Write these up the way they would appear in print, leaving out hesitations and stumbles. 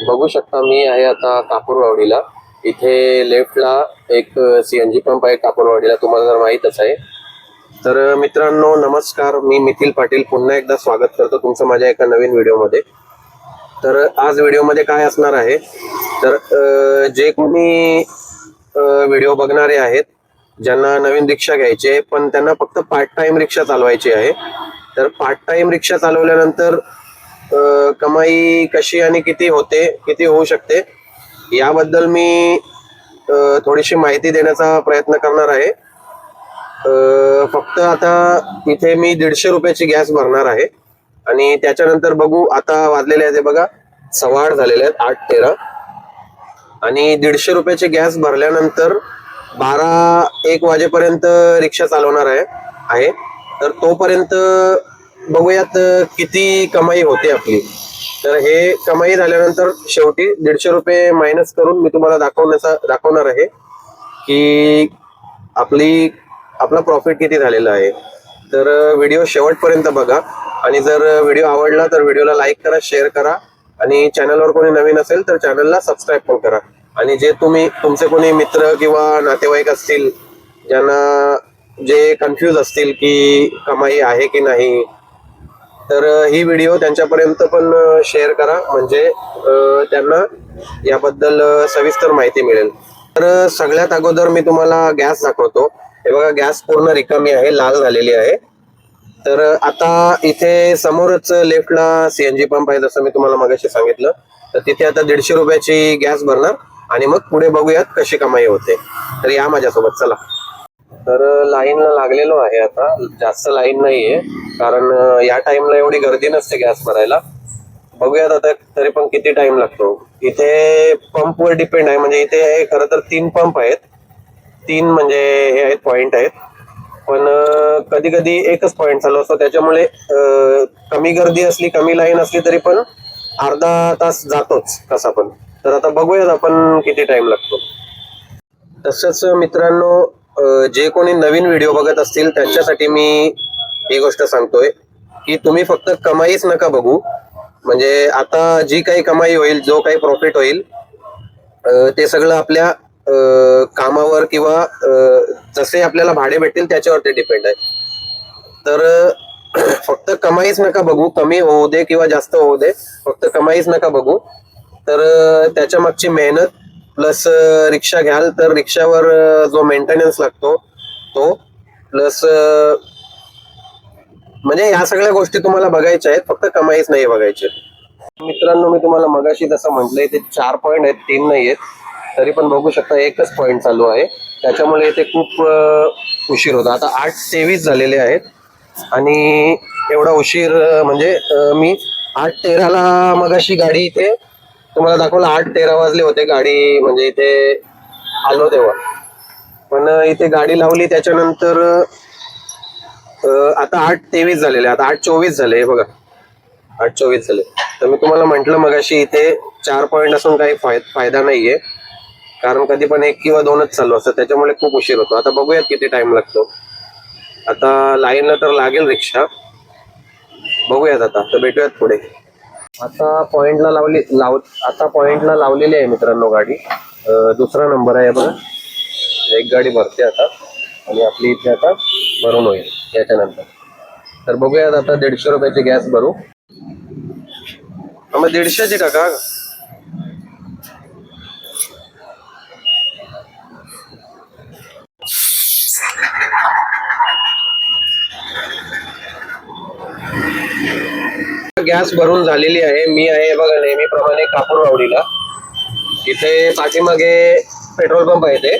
बघू शकता मी आहे आता कापूरवाडीला. इथे लेफ्टला एक सीएनजी पंप आहे कापूरवाडीला, तुम्हाला जर माहीतच आहे. तर मित्रांनो नमस्कार, मी मिथिल पाटील पुन्हा एकदा स्वागत करतो तुमचं माझ्या एका नवीन व्हिडिओमध्ये. तर आज व्हिडिओमध्ये काय असणार आहे, तर जे कोणी व्हिडिओ बघणारे आहेत ज्यांना नवीन रिक्षा घ्यायची आहे पण त्यांना फक्त पार्ट टाइम रिक्षा चालवायची आहे, तर पार्ट टाइम रिक्षा चालवल्यानंतर कमाई कशी आणि किती होते, किती होऊ शकते याबद्दल मी थोडीशी माहिती देण्याचा प्रयत्न करणार आहे. फक्त आता इथे मी 150 रुपयाची गॅस भरणार आहे आणि त्याच्यानंतर बघू. आता वाजलेले आहेत बघा 8:15 झालेले आहेत, 8:13, आणि 150 रुपयाची गॅस भरल्यानंतर 12-1 वाजेपर्यंत रिक्षा चालवणार आहे. तर तोपर्यंत बघूयात किती कमाई होते आपली. तर हे कमाई झाल्यानंतर शेवटी 150 रुपये मायनस करून मी तुम्हाला दाखवणार आहे की आपला प्रॉफिट किती झालेला आहे. तर व्हिडिओ शेवटपर्यंत बघा आणि जर व्हिडिओ आवडला तर व्हिडिओला लाईक करा, शेअर करा आणि चॅनलवर कोणी नवीन असेल तर चॅनलला सबस्क्राईब पण करा. आणि जे तुमचे कोणी मित्र किंवा नातेवाईक असतील ज्यांना जे कन्फ्यूज असतील की कमाई आहे की नाही, तर ही व्हिडिओ त्यांच्यापर्यंत पण शेअर करा, म्हणजे त्यांना याबद्दल सविस्तर माहिती मिळेल. तर सगळ्यात अगोदर मी तुम्हाला गॅस दाखवतो. हे बघा, गॅस पूर्ण रिकामी आहे, लाल झालेली आहे. तर आता इथे समोरच लेफ्टला सीएनजी पंप आहे, जसं मी तुम्हाला मगाशी सांगितलं. तर तिथे आता 150 रुपयाची गॅस भरणार आणि मग पुढे बघूयात कशी कमाई होते. तर या माझ्यासोबत, चला. तर लाईनला लागलेलो आहे, आता जास्त लाईन नाहीये कारण या टाइमला एवढी गर्दी नसते गॅस भरायला. बघूयात आता तरी पण किती टाइम लागतो. इथे पंपवर डिपेंड आहे, म्हणजे इथे खरं तर 3 पंप आहेत, 3 म्हणजे हे आहेत पॉइंट आहेत, पण कधी कधी एकच पॉइंट चालू असतो, त्याच्यामुळे कमी गर्दी असली, कमी लाईन असली तरी पण अर्धा तास जातोच कसा पण. तर आता बघूयात आपण किती टाइम लागतो. तसंच मित्रांनो, जे कोणी नवीन व्हिडिओ बघत असतील त्यांच्यासाठी मी ही गोष्ट सांगतोय की तुम्ही फक्त कमाईच नका बघू. म्हणजे आता जी काही कमाई होईल, जो काही प्रॉफिट होईल, ते सगळं आपल्या कामावर किंवा जसे आपल्याला भाडे भेटतील त्याच्यावरती डिपेंड आहे. तर फक्त कमाईच नका बघू, कमी होऊ दे किंवा जास्त होऊ दे, फक्त कमाईच नका बघू. तर त्याच्या मागची मेहनत प्लस रिक्षा घ्याल तर रिक्षावर जो मेंटेनन्स लागतो तो, प्लस म्हणजे या सगळ्या गोष्टी तुम्हाला बघायच्या आहेत, फक्त कमाईच नाही बघायची. मित्रांनो, मी तुम्हाला मगाशी जसं म्हटलंय ते 4 पॉइंट आहेत, 3 नाही आहेत. तरी पण बघू शकता एकच पॉइंट चालू आहे, त्याच्यामुळे इथे खूप उशीर होता. आता 8:23 झालेले आहेत आणि एवढा उशीर म्हणजे मी 8:13ला मगाशी गाडी इथे तुम्हाला दाखवलं, 8:13 वाजले होते गाडी म्हणजे इथे आलो तेव्हा. पण इथे गाडी लावली त्याच्यानंतर आता 8:23 झालेले, आता 8:24 झाले. बघा 8:24 झाले. तर मी तुम्हाला म्हंटल मगाशी इथे 4 पॉइंट असून काही फायदा नाहीये, कारण कधी पण 1 किंवा 2च चालू असतात, त्याच्यामुळे खूप उशीर होतो. आता बघूयात किती टाइम लागतो. आता लाईनला तर लागेल रिक्षा, बघूयात आता. तर भेटूयात पुढे. आता पॉइंटला लावलेली आहे मित्रांनो गाडी. दुसरा नंबर आहे बघा. एक गाडी भरते आता आणि आपली इथे आता भरून होईल याच्यानंतर. तर बघूयात आता 150 रुपयाची गॅस भरू. मग 150ची काका. गॅस भरून झालेली आहे. मी आहे बघा नेहमीप्रमाणे कापूरवाडीला. इथे पाठीमागे पेट्रोल पंप आहे ते,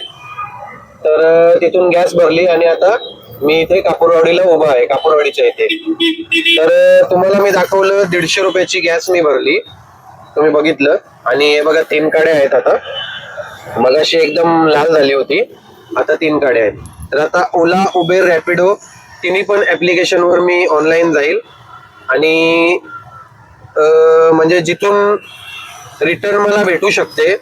तर तिथून गॅस भरली आणि आता मी इथे कापूरवाडीला उभा आहे, कापूरवाडीच्या इथे. तर तुम्हाला मी दाखवलं 150 रुपयाची गॅस मी भरली, तुम्ही बघितलं. आणि हे बघा 3 काड्या आहेत. आता मगाशी एकदम लाल झाली होती, आता 3 काड्या आहेत. तर आता ओला, उबेर, रॅपिडो तिन्ही पण ऍप्लिकेशनवर मी ऑनलाईन जाईल आणि म्हणजे जिथून रिटर्न मला भेटू शकते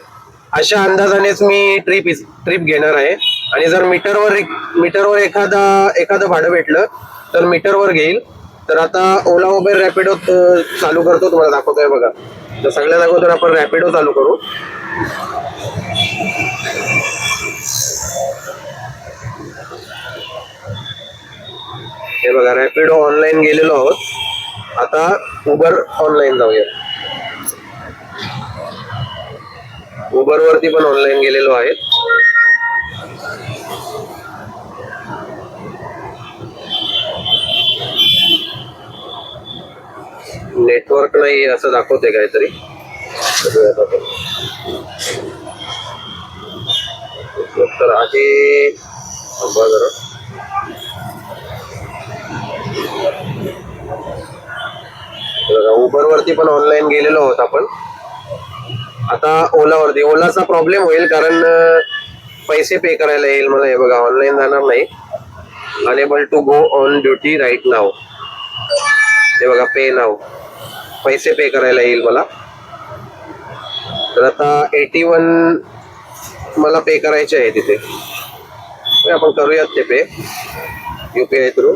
अशा अंदाजानेच मी ट्रिप घेणार आहे. आणि जर मीटरवर एखादं भाडं भेटलं तर मीटरवर घेईल. तर आता ओला, उबेर, रॅपिडो चालू करतो, तुम्हाला दाखवतोय बघा. तर सगळ्यात अगोदर आपण रॅपिडो चालू करू. हे बघा, रॅपिडो ऑनलाईन गेलेलो आहोत. आता उबर ऑनलाईन जाऊया. उबर वरती पण ऑनलाईन गेलेलो आहे. नेटवर्क नाही असं दाखवते काहीतरी. तर आहे जरा. उबर वरती पण ऑनलाईन गेलेलो आहोत आपण. आता ओलावरती. ओलाचा प्रॉब्लेम होईल कारण पैसे पे करायला येईल मला. हे बघा, ऑनलाईन जाणार नाही. Unable to go on duty right now. हे बघा, पे नाव. पैसे पे करायला येईल मला. तर आता 81 मला पे करायचे आहे तिथे. आपण करूयात ते पे UPI थ्रू.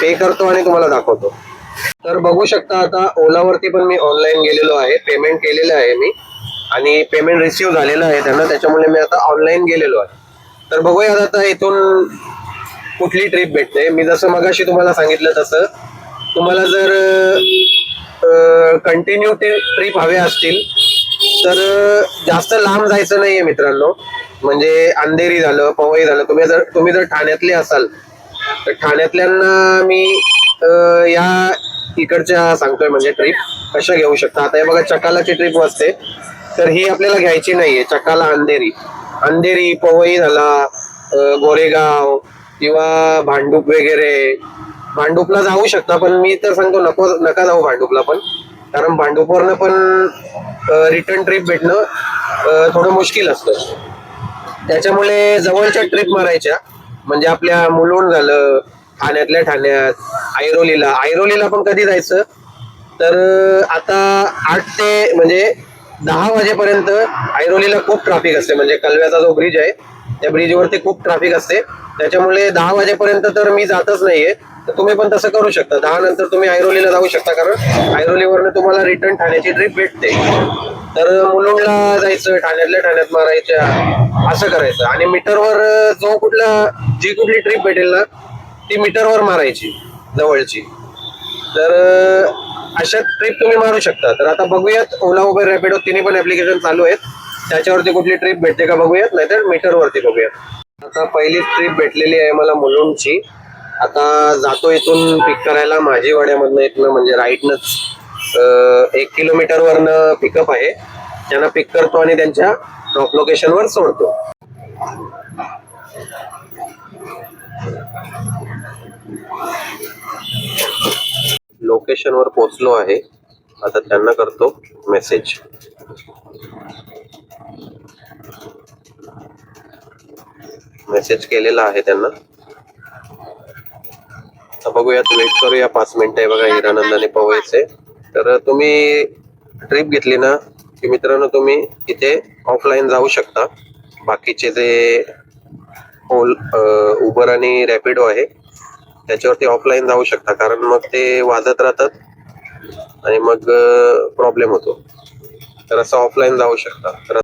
पे करतो आणि तुम्हाला दाखवतो. तर बघू शकता, आता ओलावरती पण मी ऑनलाईन गेलेलो आहे. पेमेंट केलेलं आहे मी आणि पेमेंट रिसिव्ह झालेलं आहे त्यांना. त्याच्यामुळे मी आता ऑनलाईन गेलेलो आहे. तर बघूया आता इथून कुठली ट्रिप भेटते. मी जसं मगाशी तुम्हाला सांगितलं तसं तुम्हाला जर कंटिन्यू ट्रिप हव्या असतील तर जास्त लांब जायचं नाहीये मित्रांनो. म्हणजे अंधेरी झालं, पवई झालं. तुम्ही जर ठाण्यातले असाल तर ठाण्यातल्यांना मी या इकडच्या सांगतोय म्हणजे ट्रिप कशा घेऊ शकता. आता हे बघा, चकालाची ट्रिप असते तर ही आपल्याला घ्यायची नाहीये. चकाला अंधेरी पवई झाला, गोरेगाव किंवा भांडूप वगैरे. भांडूपला जाऊ शकता पण मी तर सांगतो नका जाऊ भांडूपला पण. कारण भांडूपवरनं पण रिटर्न ट्रिप भेटणं थोडं मुश्किल असतं. त्याच्यामुळे जवळच्या ट्रिप मारायच्या. म्हणजे आपल्या मुलुंड झालं, ठाण्यातल्या ठाण्यात, ऐरोलीला पण कधी जायचं तर आता 8 ते म्हणजे 10 वाजेपर्यंत ऐरोलीला खूप ट्रॅफिक असते. म्हणजे कलव्याचा जो ब्रिज आहे त्या ब्रिजवरती खूप ट्रॅफिक असते. त्याच्यामुळे 10 वाजेपर्यंत तर मी जातच नाहीये. तर तुम्ही पण तसं करू शकता. 10 नंतर तुम्ही ऐरोलीला जाऊ शकता कारण ऐरोलीवरनं तुम्हाला रिटर्न ठाण्याची ट्रिप भेटते. तर मुलुंडला जायचं, ठाण्यातल्या ठाण्यात मारायच्या, असं करायचं. आणि मीटरवर जी कुठली ट्रिप भेटेल ना ती मीटरवर मारायची जवळची. तर अशा ट्रिप तुम्ही मारू शकता. तर आता बघूयात, ओला उबर रॅपिडो तिन्ही पण ऍप्लिकेशन चालू आहेत. त्याच्यावरती कुठली ट्रिप भेटते का बघूयात, नाहीतर मीटरवरती बघूयात. आता पहिली ट्रिप भेटलेली आहे मला मुलुंडची. आता जातो इथून पिक करायला माझीवाड्यामधनं. इथनं म्हणजे राईटनच 1 किलोमीटरवरनं पिकअप आहे. त्यांना पिक करतो आणि त्यांच्या ड्रॉप लोकेशनवर सोडतो. लोकेशनवर पोहोचलो आहे. आता त्यांना करतो मेसेज. मेसेज केलेला आहे त्यांना. आता बघूयात, वेट करूया 5 मिनिटं. आहे बघा, हिरानंदाने पवईचे. तर तुम्ही ट्रिप घेतली ना की मित्रांनो तुम्ही इथे ऑफलाईन जाऊ शकता. बाकीचे जे उबर आणि रॅपिडो आहे त्याच्यावरती ऑफलाईन जाऊ शकता. कारण मग ते वाजत राहतात आणि मग प्रॉब्लेम होतो. तर असं ऑफलाईन जाऊ शकता. तर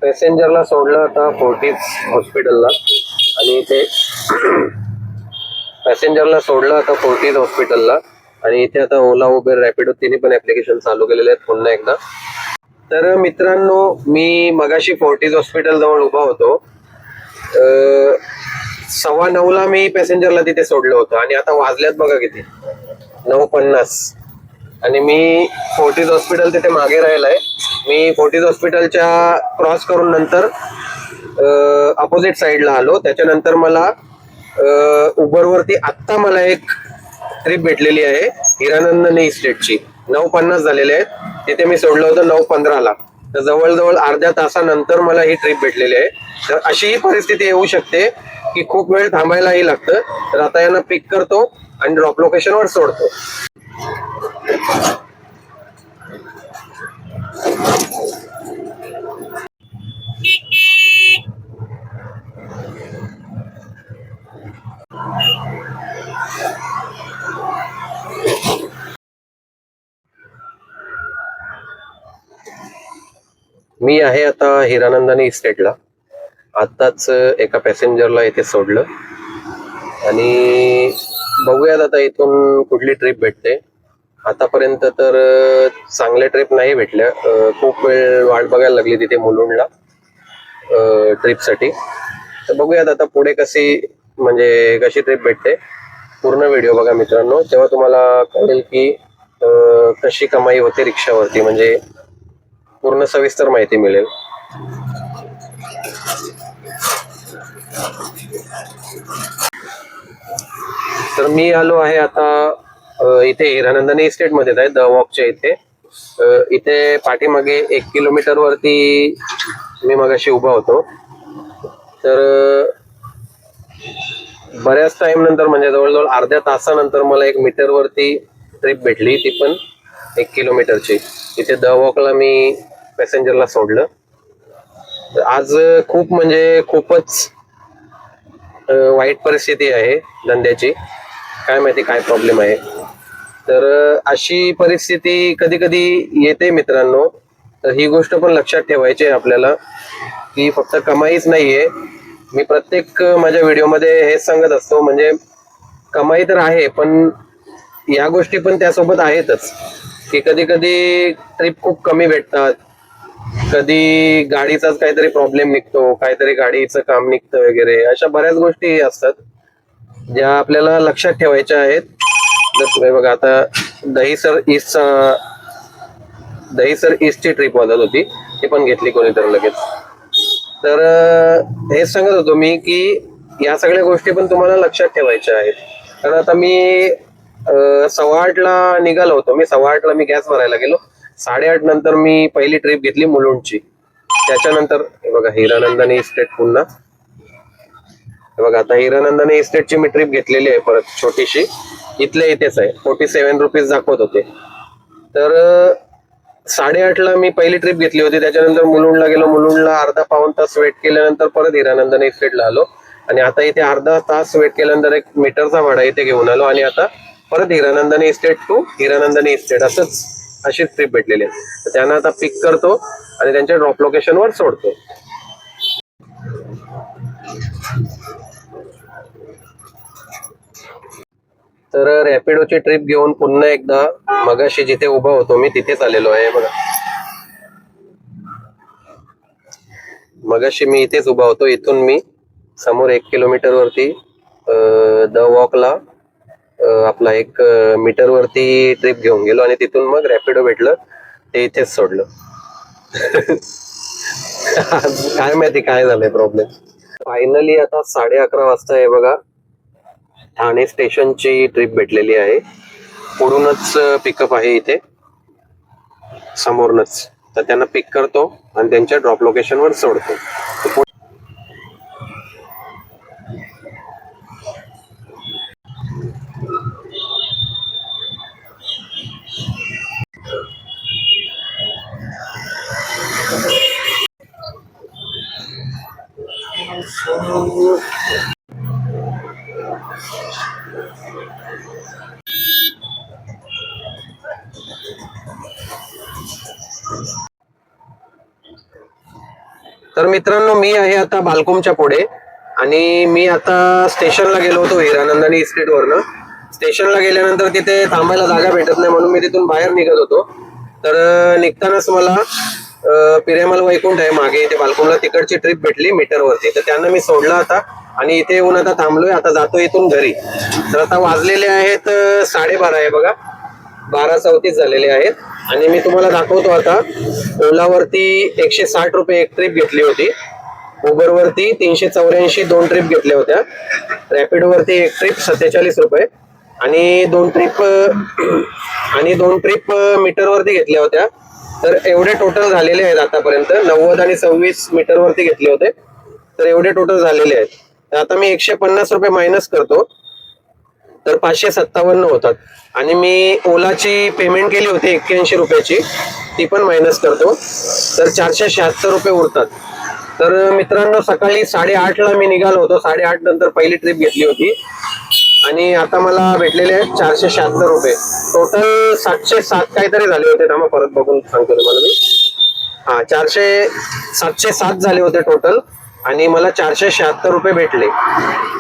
पॅसेंजरला सोडलं आता फोर्टिस हॉस्पिटलला. आणि इथे पॅसेंजरला सोडलं आता फोर्टिस हॉस्पिटलला. आणि इथे आता ओला उबर रॅपिडो तिन्ही पण ऍप्लिकेशन चालू केलेले आहेत पुन्हा एकदा. तर मित्रांनो, मी मगाशी फोर्टिस हॉस्पिटल जवळ उभा होतो. 9:15 मी पॅसेंजरला तिथे सोडलं होतं आणि आता वाजल्यात बघा किती, 9:50. आणि मी फोर्टिस हॉस्पिटल तिथे मागे राहिलाय. मी फोर्टिस हॉस्पिटलच्या क्रॉस करून नंतर अपोजिट साईडला आलो. त्याच्यानंतर मला उबरवरती आत्ता मला एक ट्रिप भेटलेली आहे हिरानंदनी इस्टेटची. 9:50 झालेले आहेत. तिथे मी सोडलं होतं 9:15ला. तर जवळजवळ अर्ध्या तासानंतर मला ही ट्रिप भेटलेली आहे. तर अशी परिस्थिती येऊ शकते की खूप वेळ थांबायलाही लागतं. तर आता यांना पिक करतो आणि ड्रॉप लोकेशनवर सोडतो. मी आहे आता हिरानंदानी इस्टेटला. आत्ताच एका पॅसेंजरला इथे सोडलं आणि बघूयात आता इथून कुठली ट्रिप भेटते. आतापर्यंत तर चांगल्या ट्रिप नाही भेटल्या. खूप वेळ वाट बघायला लागली तिथे मुलुंडला ट्रिपसाठी. तर बघूयात आता पुढे कशी ट्रिप भेटते. पूर्ण व्हिडिओ बघा मित्रांनो, तेव्हा तुम्हाला कळेल की कशी कमाई होते रिक्षावरती, म्हणजे पूर्ण सविस्तर माहिती मिळेल. तर मी आलो आहे आता इथे हिरानंदानी इस्टेट मध्ये आहे, द वॉकच्या इथे. इथे पाठीमागे 1 किलोमीटर वरती मी मगाशी उभा होतो. तर बऱ्याच टाइम नंतर, म्हणजे जवळजवळ अर्ध्या तासानंतर मला 1 मीटर वरती ट्रिप भेटली, ती पण 1 किलोमीटरची. इथे द वॉकला मी पॅसेंजरला सोडलं. आज खूपच वाईट परिस्थिती आहे धंद्याची. काय माहिती काय प्रॉब्लेम आहे. तर अशी परिस्थिती कधी कधी येते मित्रांनो. तर ही गोष्ट पण लक्षात ठेवायची आहे आपल्याला की फक्त कमाईच नाहीये. मी प्रत्येक माझ्या व्हिडिओमध्ये हेच सांगत असतो, म्हणजे कमाई तर आहे पण या गोष्टी पण त्यासोबत आहेतच. की कधी कधी ट्रिप खूप कमी भेटतात, कधी गाडीचाच काहीतरी प्रॉब्लेम निघतो, काहीतरी गाडीचं काम निघतं वगैरे. अशा बऱ्याच गोष्टी असतात ज्या आपल्याला लक्षात ठेवायच्या आहेत. जर बघा आता दहीसर ईस्टची ट्रिप वाजत होती, ती पण घेतली कोणीतरी लगेच. तर हेच सांगत होतो मी की या सगळ्या गोष्टी पण तुम्हाला लक्षात ठेवायच्या आहेत. कारण आता मी 8:15ला निघालो होतो. मी 8:15ला मी गॅस भरायला गेलो. 8:30 नंतर मी पहिली ट्रिप घेतली मुलुंडची. त्याच्यानंतर हे बघा हिरानंदानी इस्टेट पुन्हा. हे बघा आता हिरानंदानी इस्टेटची मी ट्रिप घेतलेली आहे परत, छोटीशी. इथेच आहे. 47 रुपीज दाखवत होते. तर 8:30ला मी पहिली ट्रिप घेतली होती. त्याच्यानंतर मुलुंडला गेलो. मुलुंडला अर्धा पाऊण तास वेट केल्यानंतर परत हिरानंदानी इस्टेटला आलो आणि आता इथे अर्धा तास वेट केल्यानंतर 1 मीटरचा भाडा इथे घेऊन आलो आणि आता परत Hiranandani estate to Hiranandani estate अशीच ट्रिप भेटलेली आहे. तर त्यांना आता पिक करतो आणि त्यांच्या ड्रॉप लोकेशनवर सोडतो. तर रॅपिडोची ट्रिप घेऊन पुन्हा एकदा मगाशी जिथे उभा होतो मी तिथेच आलेलो आहे. बघा मगाशी मी इथेच उभा होतो. इथून मी समोर 1 किलोमीटर वरती द वॉकला आपला 1 मीटर वरती ट्रिप घेऊन गेलो आणि तिथून मग रॅपिडो भेटलं, ते इथेच सोडलं. काय माहिती काय झालंय प्रॉब्लेम. फायनली आता 11:30 वाजता आहे बघा, ठाणे स्टेशनची ट्रिप भेटलेली आहे. पुढूनच पिकअप आहे इथे समोरनच. तर त्यांना पिक करतो आणि त्यांच्या ड्रॉप लोकेशनवर सोडतो. तर मित्रांनो मी आहे आता बालकुमच्या पुढे आणि मी आता स्टेशनला गेलो होतो हिरानंदानी इस्टेट वरनं. स्टेशनला गेल्यानंतर तिथे थांबायला जागा भेटत नाही म्हणून मी तिथून बाहेर निघत होतो. तर निघतानाच मला पिरेमल वैकुंठ आहे मागे, इथे बालकुमला तिकडची ट्रिप भेटली मीटरवरती. तर त्यांना मी सोडलं आता आणि इथे येऊन आता थांबलोय. आता जातो इथून घरी. तर आता वाजलेले आहेत 12:30 आहे बघा, 12:34 झालेले आहेत. आणि मी तुम्हाला दाखवतो आता. ओलावरती 160 रुपये 1 ट्रिप घेतली होती. उबरवरती 384 2 ट्रिप घेतल्या होत्या. रॅपिडोवरती 1 ट्रिप 47 रुपये आणि 2 ट्रिप मीटरवरती घेतल्या होत्या तर एवढे टोटल झालेले आहेत आतापर्यंत. 90 आणि 26 मीटर वरती घेतले होते, तर एवढे टोटल झालेले आहेत. तर आता मी 150 रुपये मायनस करतो, तर 557 होतात. आणि मी ओलाची पेमेंट केली होती 81 रुपयाची, ती पण मायनस करतो, तर 476 रुपये उरतात. तर मित्रांनो, सकाळी 8:30ला मी निघालो होतो. 8:30 नंतर पहिली ट्रिप घेतली होती आणि आता मला भेटलेले आहेत 476 रुपये. टोटल 707 काहीतरी झाले होते. थांबा परत बघून सांगतो तुम्हाला मी. हा, 707 झाले होते टोटल आणि मला 476 रुपये भेटले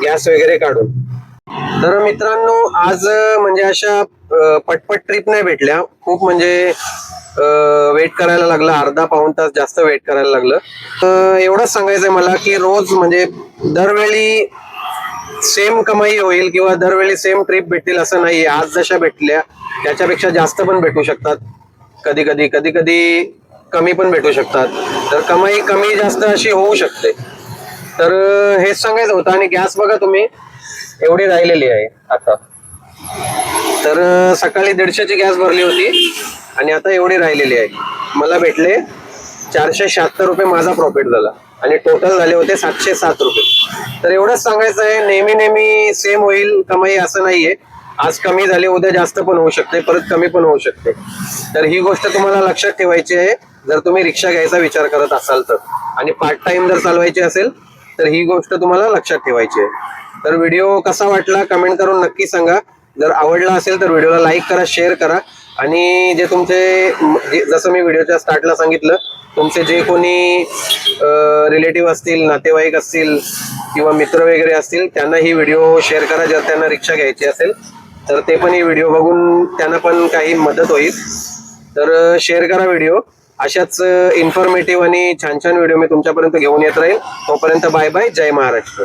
गॅस वगैरे काढून. तर मित्रांनो, आज म्हणजे अशा पटपट ट्रिप नाही भेटल्या. खूप म्हणजे वेट करायला लागलं, अर्धा पाऊण तास जास्त वेट करायला लागलं. एवढंच सांगायचंय मला की रोज म्हणजे दरवेळी सेम कमाई होईल किंवा दरवेळी सेम ट्रिप भेटतील असं नाही. आज जशा भेटल्या त्याच्यापेक्षा जास्त पण भेटू शकतात, कधी कधी कमी पण भेटू शकतात. तर कमाई कमी जास्त अशी होऊ शकते. तर हेच सांगायचं होतं. आणि गॅस बघा तुम्ही, एवढी राहिलेली आहे आता. तर सकाळी 150ची गॅस भरली होती आणि आता एवढी राहिलेली आहे. मला भेटले 476 रुपये, माझा प्रॉफिट झाला आणि टोटल झाले होते 707 रुपये. तर एवढंच सांगायचं आहे, नेहमी नेहमी सेम होईल कमाई असं नाहीये. आज कमी झाले, उद्या जास्त पण होऊ शकते, परत कमी पण होऊ शकते. तर ही गोष्ट तुम्हाला लक्षात ठेवायची आहे जर तुम्ही रिक्षा घ्यायचा विचार करत असाल तर. आणि पार्ट टाइम जर चालवायची असेल तर ही गोष्ट तुम्हाला लक्षात ठेवायची आहे. तर व्हिडिओ कसा वाटला कमेंट करून नक्की सांगा. जर आवडला असेल तर व्हिडिओला लाईक करा, शेअर करा. आणि जे तुमचे, जसं मी व्हिडिओच्या स्टार्टला सांगितलं, तुमचे जे कोणी रिलेटिव्ह असतील, नातेवाईक असतील किंवा मित्र वगैरे असतील, त्यांना ही व्हिडिओ शेअर करा. जर त्यांना रिक्षा घ्यायची असेल तर ते पण ही व्हिडिओ बघून त्यांना पण काही मदत होईल. तर शेअर करा व्हिडिओ. अशाच इन्फॉर्मेटिव्ह आणि छान छान व्हिडिओ मी तुमच्यापर्यंत घेऊन येत राहील. तोपर्यंत बाय बाय. जय महाराष्ट्र.